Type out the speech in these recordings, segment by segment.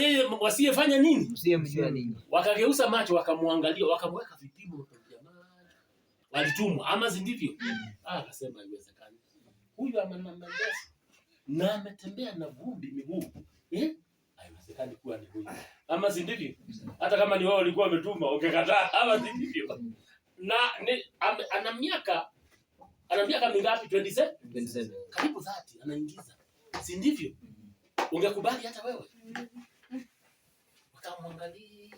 yeye wasiyefanya nini? Msiyemjua ninyi. Wakageuza macho wakamwangalia, wakamweka vipimo kwa jamaa. Walitumwa ama si ndivyo? Akasema haiwezekani. Huyu amemwambia na ametembea na vumbi miguu. Haiwezekani kuwa ni huyu. Ama si ndivyo? Hata kama ni wao walikuwa wametuma, ungekataa ama si ndivyo? Na ana miaka mingapi? 27. Karibu 30 anaingiza. Si ndivyo? Ungekubali hata wewe? Wakamwangalia.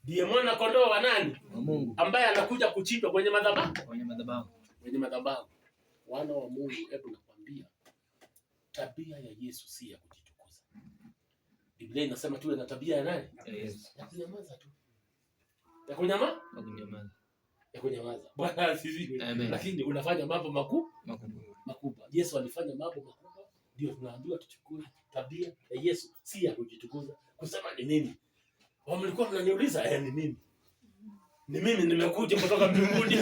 Ndiye mwana kondoo wa nani? Wa Mungu. Ambaye anakuja kuchinjwa kwenye madhabahu. Kwenye madhabahu. Wana wa Mungu, hebu nakwambia, tabia ya Yesu si ya kujitukuza. Biblia inasema tuwe na tabia ya nani? Yes. Ya kunyamaza tu. Ya kunyamaza. Bwana asifiwe. Lakini unafanya mambo makubwa. Yesu alifanya mambo makubwa. Ndio tunaambiwa tuchukue tabia ya Yesu, si ya kujitukuza. Kusema ni mimi. Mlikuwa mnaniuliza, ni mimi. Ni mimi nimekuja kutoka mbinguni.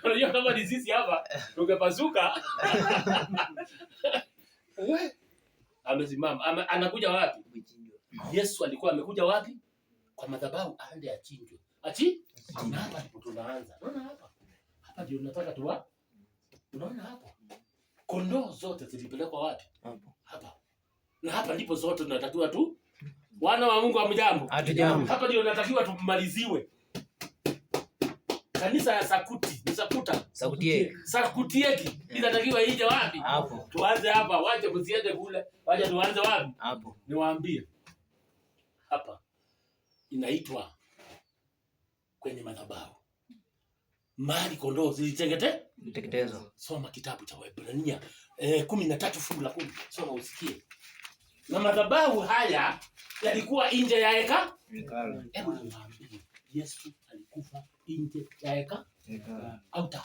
Unajua kama ni sisi hapa tungepasuka. Amesimama. Anakuja wapi? Yesu alikuwa amekuja wapi? Kwa madhabahu aende achinjwe. Hapa ndipo tunaanza. Unaona hapa? Hapa ndio tunataka unaona hapo? Kondoo zote zilipelekwa wapi? Hapa. Na hapa ndipo zote tunatakiwa tu. Wana wa Mungu hamjambo? Hatujambo. Hapa ndio tunatakiwa tumaliziwe. Kanisa ya Sakutieki. Inatakiwa ije wapi? Hapo. Tuanze hapa, waje kusiende kule. Waje tuanze wapi? Hapo. Niwaambie. Hapa inaitwa kwenye madhabahu. Mahali kondoo ziliteketezwa. Soma kitabu cha Waebrania 13 fungu la 10. Soma usikie. Na madhabahu haya yalikuwa nje ya hekalu. Hebu niwaambie, Yesu alikufa nje ya hekalu. Outer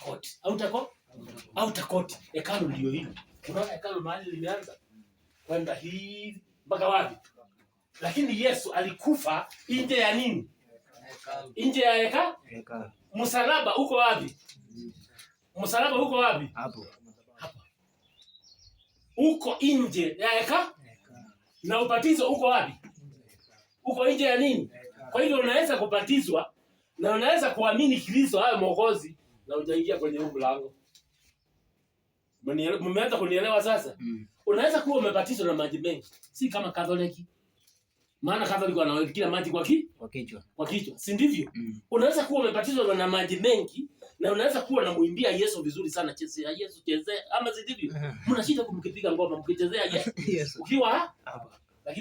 court. Hekalu ndio hili. Unaona hekalu mahali limeanza kwenda hivi mpaka wapi? Lakini Yesu alikufa nje ya nini? Nje ya hekalu. Msalaba uko wapi? Hapo. Uko nje ya hekalu. Na ubatizo uko wapi? Uko nje ya nini? Kwa hivyo unaweza kubatizwa na unaweza kuamini Kristo awe Mwokozi na ujaingia kwenye huu mlango. Mmeanza kunielewa sasa? Unaweza kuwa umebatizwa na maji mengi, si kama Katoliki. Maana Katoliki wanaweka maji kwa kichwa. Si ndivyo? Unaweza kuwa umebatizwa na maji mengi na unaweza kuwa na muimbia Yesu vizuri sana, chezea Yesu, chezea ama si ndivyo? Mnashinda kumkipiga ngoma mkichezea Yesu. Ukiwa hapa